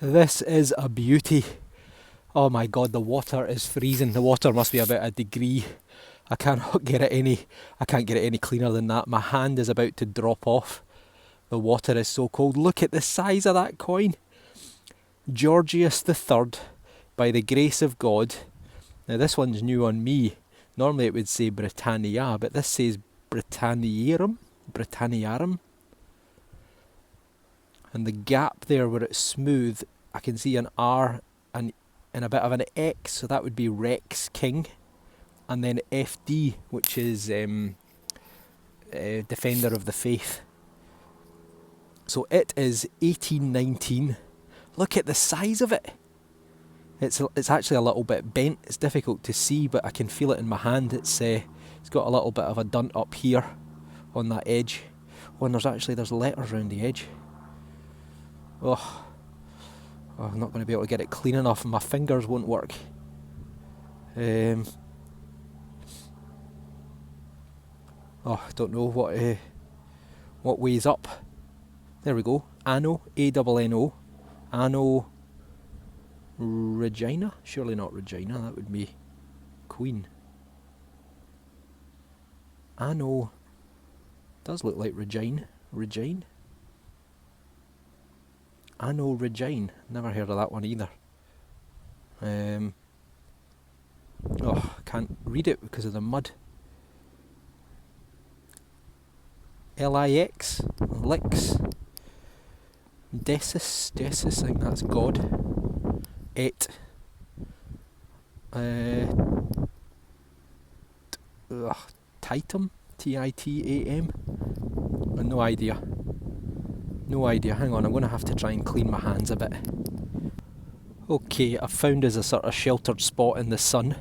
This is a beauty. Oh my god, the water is freezing. The water must be about a degree. I cannot get it any I can't get it any cleaner than that. My hand is about to drop off. The water is so cold. Look at the size of that coin. Georgius III, by the grace of God. Now this one's new on me. Normally it would say Britannia, but this says Britanniarum. Britanniarum. And the gap there where it's smooth, I can see an R and a bit of an X, so that would be Rex King. And then FD, which is Defender of the Faith. So it is 1819. Look at the size of it. It's actually a little bit bent. It's difficult to see, but I can feel it in my hand. It's got a little bit of a dunt up here on that edge. Oh, and there's letters around the edge. Oh, I'm not going to be able to get it clean enough, and my fingers won't work. I don't know what weighs up. There we go. Anno, A-N-N-O. Anno Regina? Surely not Regina, that would be Queen. Anno does look like Regine. Regine? Anno Regine. Never heard of that one either. I can't read it because of the mud. Lix, Lix, Decis, I think that's God. Et, Titam, Titam. No idea. Hang on, I'm going to have to try and clean my hands a bit. Okay, I've found us a sort of sheltered spot in the sun.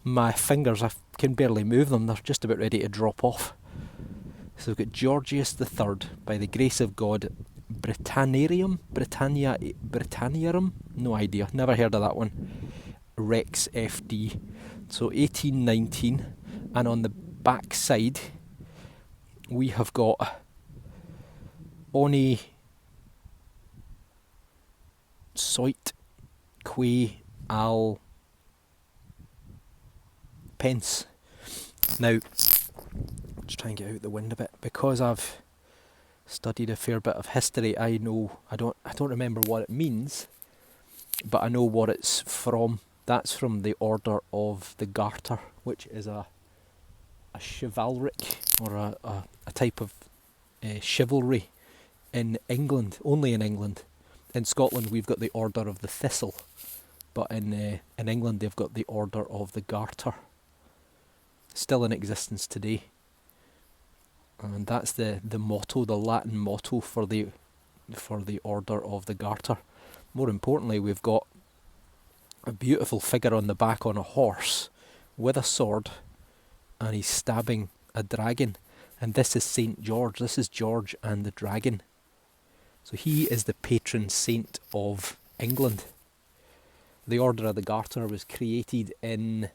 My fingers, I can barely move them. They're just about ready to drop off. So we've got Georgius III, by the grace of God, Britanniarum, no idea, never heard of that one. Rex FD, so 1819, and on the back side we have got Oni Soit Quae Al Pence. Now, just try and get out the wind a bit. Because I've studied a fair bit of history, I don't remember what it means, but I know what it's from. That's from the Order of the Garter, which is a chivalric, or a type of chivalry in England, only in England. In Scotland we've got the Order of the Thistle, but in England they've got the Order of the Garter, still in existence today. And that's the motto, the Latin motto for the Order of the Garter. More importantly, we've got a beautiful figure on the back on a horse with a sword, and he's stabbing a dragon. And this is St. George. This is George and the dragon. So he is the patron saint of England. The Order of the Garter was created in,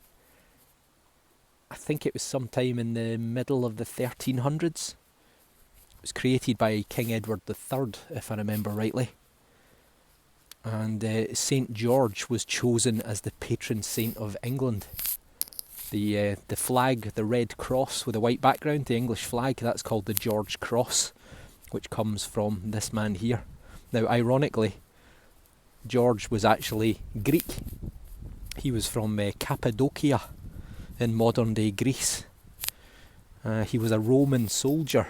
I think it was sometime in the middle of the 1300s. It was created by King Edward III, if I remember rightly. And St. George was chosen as the patron saint of England. The flag, the red cross with a white background, the English flag, that's called the George Cross, which comes from this man here. Now, ironically, George was actually Greek. He was from Cappadocia in modern day Greece. He was a Roman soldier,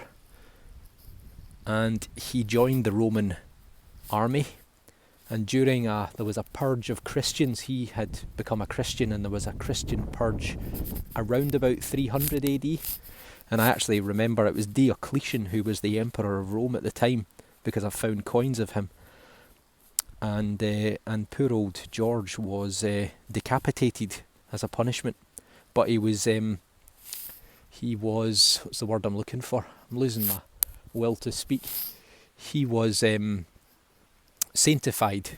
and he joined the Roman army, and during there was a purge of Christians. He had become a Christian, and there was a Christian purge around about 300 AD, and I actually remember it was Diocletian who was the emperor of Rome at the time, because I've found coins of him, and poor old George was decapitated as a punishment. But he was, what's the word I'm looking for? I'm losing my will to speak. He was sanctified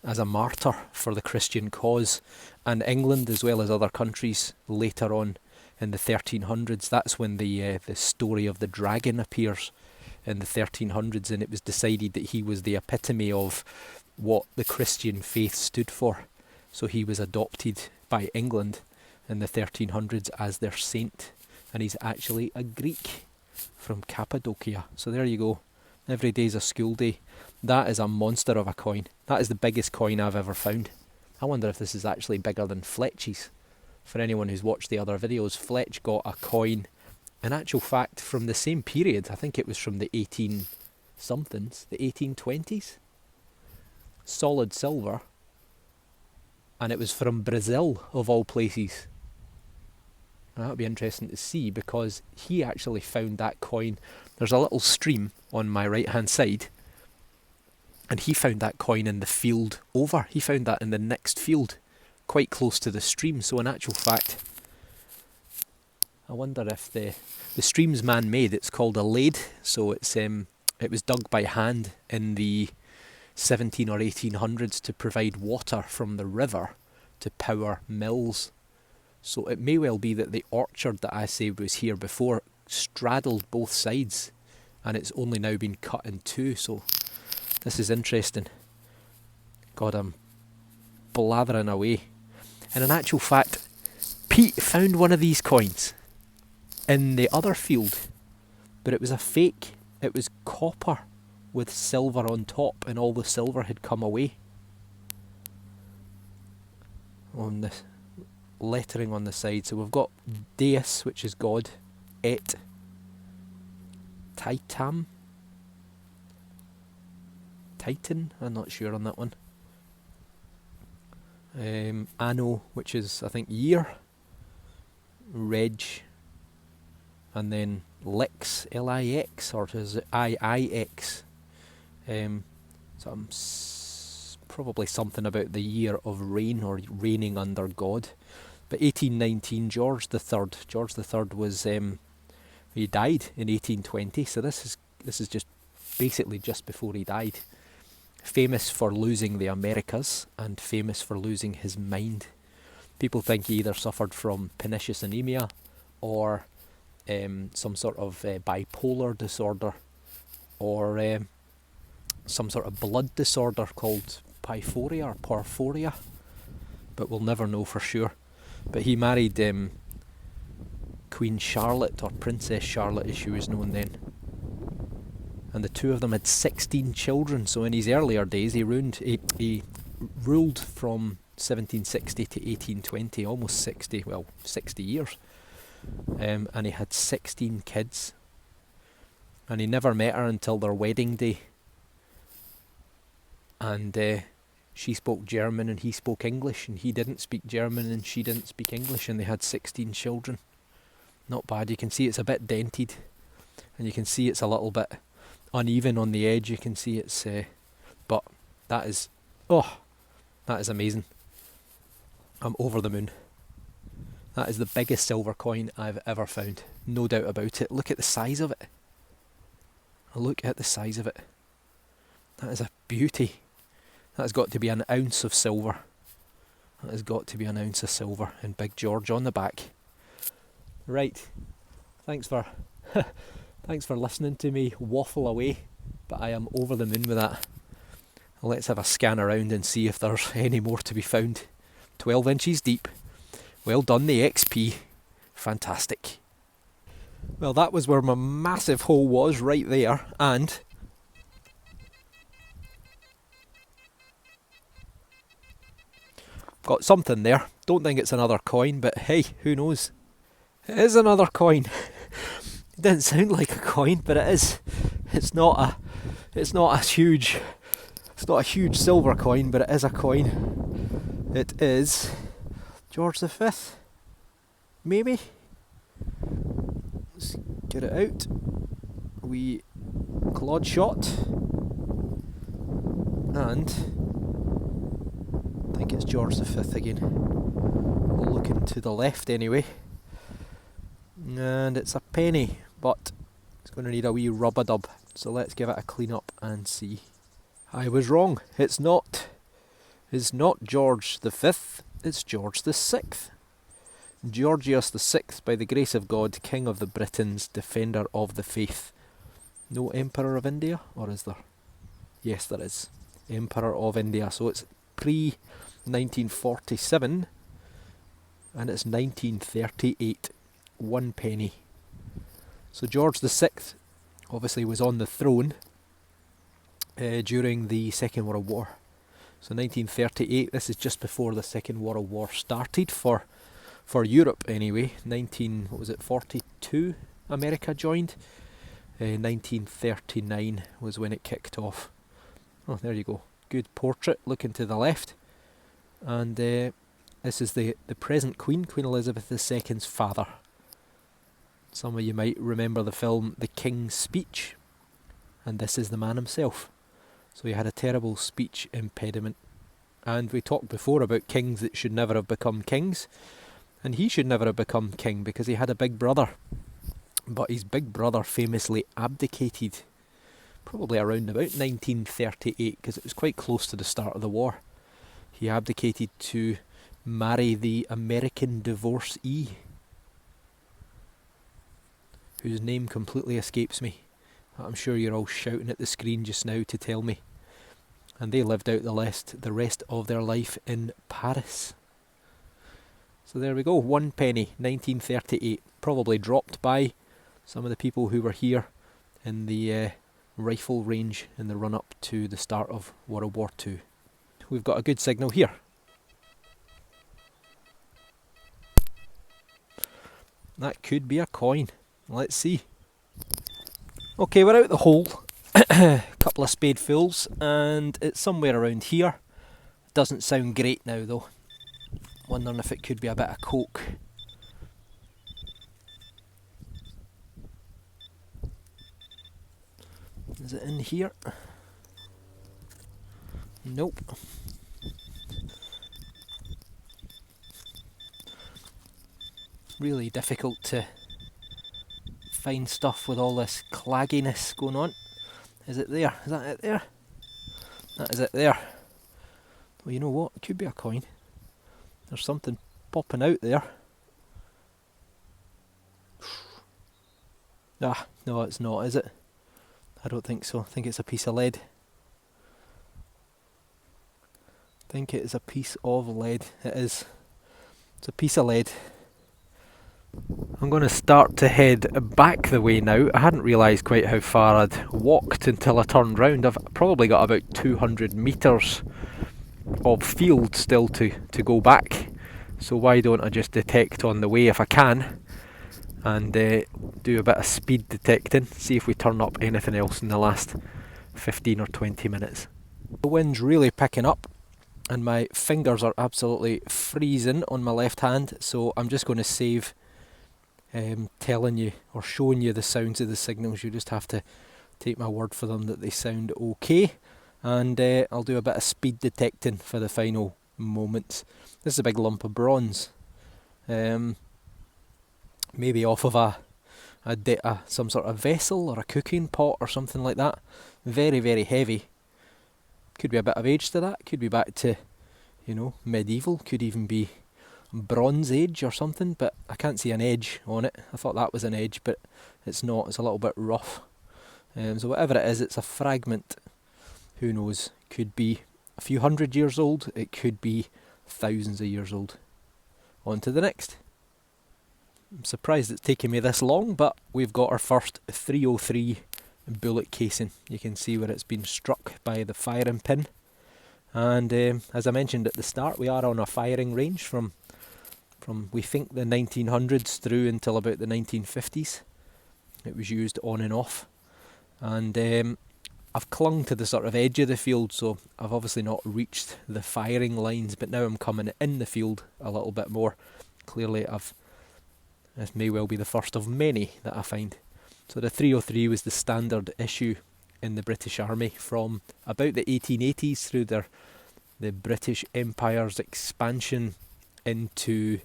as a martyr for the Christian cause. And England, as well as other countries, later on in the 1300s, that's when the story of the dragon appears in the 1300s, and it was decided that he was the epitome of what the Christian faith stood for. So he was adopted by England in the 1300s as their saint, and he's actually a Greek from Cappadocia. So there you go. Every day's a school day. That is a monster of a coin. That is the biggest coin I've ever found. I wonder if this is actually bigger than Fletch's. For anyone who's watched the other videos, Fletch got a coin, in actual fact, from the same period. I think it was from the 18-somethings, the 1820s. Solid silver. And it was from Brazil, of all places. Now, that would be interesting to see, because he actually found that coin. There's a little stream on my right hand side, and he found that coin in the field over. He found that in the next field, quite close to the stream. So in actual fact, I wonder if the stream's man-made. It's called a lade, so it was dug by hand in the 17 or 1800s to provide water from the river to power mills. So it may well be that the orchard that I said was here before straddled both sides, and it's only now been cut in two. So this is interesting. God, I'm blathering away. And in actual fact, Pete found one of these coins in the other field, but it was a fake. It was copper with silver on top, and all the silver had come away. On the lettering on the side, so we've got Deus, which is God, Et Titan, I'm not sure on that one. Anno, which is I think year, Reg, and then Lix, Lix, or is it Ix? Probably something about the year of reign, or reigning under God. But 1819, George III was he died in 1820. So this is just basically just before he died. Famous for losing the Americas and famous for losing his mind. People think he either suffered from pernicious anemia or some sort of bipolar disorder, or some sort of blood disorder called pyphoria or porphyria, but we'll never know for sure. But he married Queen Charlotte, or Princess Charlotte as she was known then, and the two of them had 16 children. So in his earlier days he ruled from 1760 to 1820, almost 60 years, and he had 16 kids, and he never met her until their wedding day. And she spoke German and he spoke English, and he didn't speak German and she didn't speak English, and they had 16 children. Not bad. You can see it's a bit dented, and you can see it's a little bit uneven on the edge. You can see it's but that is amazing. I'm over the moon. That is the biggest silver coin I've ever found, no doubt about it. Look at the size of it. Look at the size of it. That is a beauty. That has got to be an ounce of silver. That has got to be an ounce of silver, and Big George on the back. Right, thanks for listening to me waffle away, but I am over the moon with that. Let's have a scan around and see if there's any more to be found. 12 inches deep. Well done, the XP. Fantastic. Well, that was where my massive hole was, right there, and got something there. Don't think it's another coin, but hey, who knows? It is another coin. It didn't sound like a coin, but it is. It's not a huge silver coin, but it is a coin. It is George V, maybe. Let's get it out. We clod shot, and I think it's George V again. We'll look into the left anyway. And it's a penny, but it's going to need a wee rub-a-dub. So let's give it a clean up and see. I was wrong. It's not George V, it's George VI. Georgius VI, by the grace of God, King of the Britons, defender of the faith. No Emperor of India, or is there? Yes, there is. Emperor of India. So it's pre-1947 and it's 1938. 1 penny. So George VI obviously was on the throne during the Second World War. So 1938, this is just before the Second World War started for Europe anyway. 42 America joined. 1939 was when it kicked off. Oh, there you go. Good portrait looking to the left. And this is the present Queen, Queen Elizabeth II's father. Some of you might remember the film The King's Speech. And this is the man himself. So he had a terrible speech impediment. And we talked before about kings that should never have become kings. And he should never have become king because he had a big brother. But his big brother famously abdicated probably around about 1938 because it was quite close to the start of the war. He abdicated to marry the American divorcee, whose name completely escapes me. I'm sure you're all shouting at the screen just now to tell me. And they lived out the rest of their life in Paris. So there we go, 1 penny, 1938. Probably dropped by some of the people who were here in the rifle range in the run-up to the start of World War II. We've got a good signal here. That could be a coin. Let's see. Okay, we're out the hole. Couple of spadefuls, and it's somewhere around here. Doesn't sound great now though. Wondering if it could be a bit of coke. Is it in here? Nope. Really difficult to find stuff with all this clagginess going on. Is it there? Is that it there? That is it there. Well, you know what? It could be a coin. There's something popping out there. Ah, no, it's not, is it? I don't think so. I think it's a piece of lead. I think it is a piece of lead. It is. It's a piece of lead. I'm going to start to head back the way now. I hadn't realised quite how far I'd walked until I turned round. I've probably got about 200 metres of field still to go back. So why don't I just detect on the way if I can, and do a bit of speed detecting, see if we turn up anything else in the last 15 or 20 minutes. The wind's really picking up and my fingers are absolutely freezing on my left hand, so I'm just going to save telling you or showing you the sounds of the signals. You just have to take my word for them that they sound okay, and I'll do a bit of speed detecting for the final moments. This is a big lump of bronze, maybe off of some sort of vessel or a cooking pot or something like that. Very, very heavy. Could be a bit of age to that, could be back to, medieval, could even be Bronze Age or something, but I can't see an edge on it. I thought that was an edge, but it's not. It's a little bit rough. So whatever it is, it's a fragment. Who knows? Could be a few hundred years old. It could be thousands of years old. On to the next. I'm surprised it's taken me this long, but we've got our first 303 bullet casing. You can see where it's been struck by the firing pin. And as I mentioned at the start, we are on a firing range from we think the 1900s through until about the 1950s. It was used on and off, and I've clung to the sort of edge of the field, so I've obviously not reached the firing lines, but now I'm coming in the field a little bit more. Clearly this may well be the first of many that I find. So the 303 was the standard issue in the British Army from about the 1880s through the British Empire's expansion into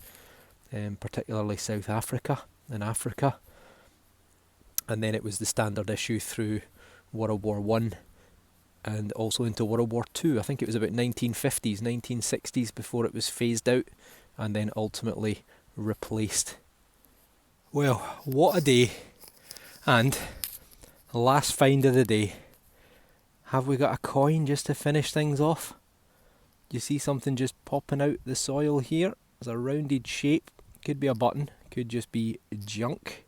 particularly South Africa and Africa, and then it was the standard issue through World War I and also into World War II. I think it was about 1950s, 1960s before it was phased out and then ultimately replaced. Well, what a day. And last find of the day. Have we got a coin just to finish things off? You see something just popping out the soil here? It's a rounded shape. Could be a button, could just be junk.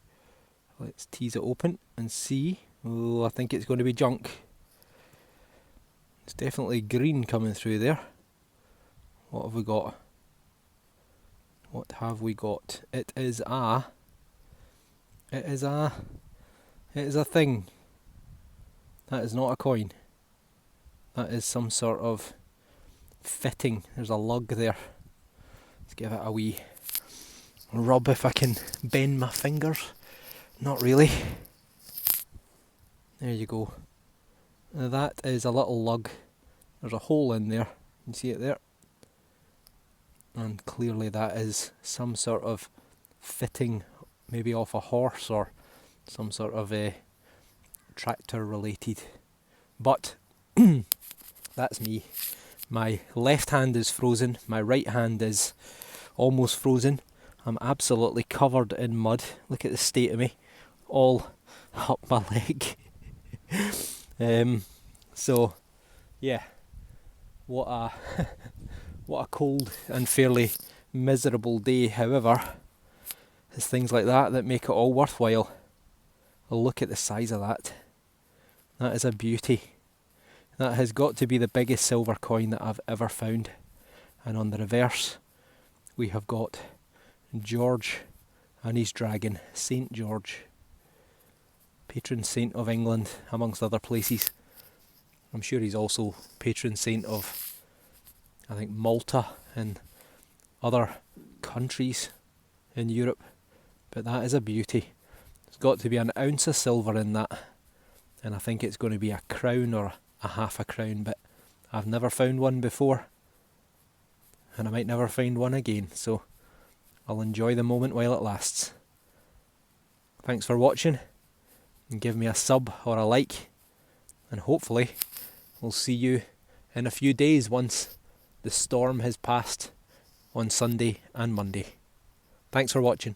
Let's tease it open and see. Oh, I think it's going to be junk. It's definitely green coming through there. What have we got? What have we got? It is a thing. That is not a coin. That is some sort of fitting. There's a lug there. Let's give it a wee rub if I can bend my fingers. Not really. There you go. Now that is a little lug. There's a hole in there. You see it there? And clearly that is some sort of fitting, maybe off a horse or some sort of a tractor related. But that's me. My left hand is frozen, my right hand is almost frozen. I'm absolutely covered in mud. Look at the state of me, all up my leg. So yeah, what a what a cold and fairly miserable day. However, it's things like that that make it all worthwhile. Look at the size of that. That is a beauty. That has got to be the biggest silver coin that I've ever found. And on the reverse, we have got George and his dragon, St. George, patron saint of England, amongst other places. I'm sure he's also patron saint of, I think, Malta and other countries in Europe. But that is a beauty. There's got to be an ounce of silver in that. And I think it's going to be a crown or a half a crown, but I've never found one before. And I might never find one again, so I'll enjoy the moment while it lasts. Thanks for watching, and give me a sub or a like, and hopefully we'll see you in a few days once the storm has passed on Sunday and Monday. Thanks for watching.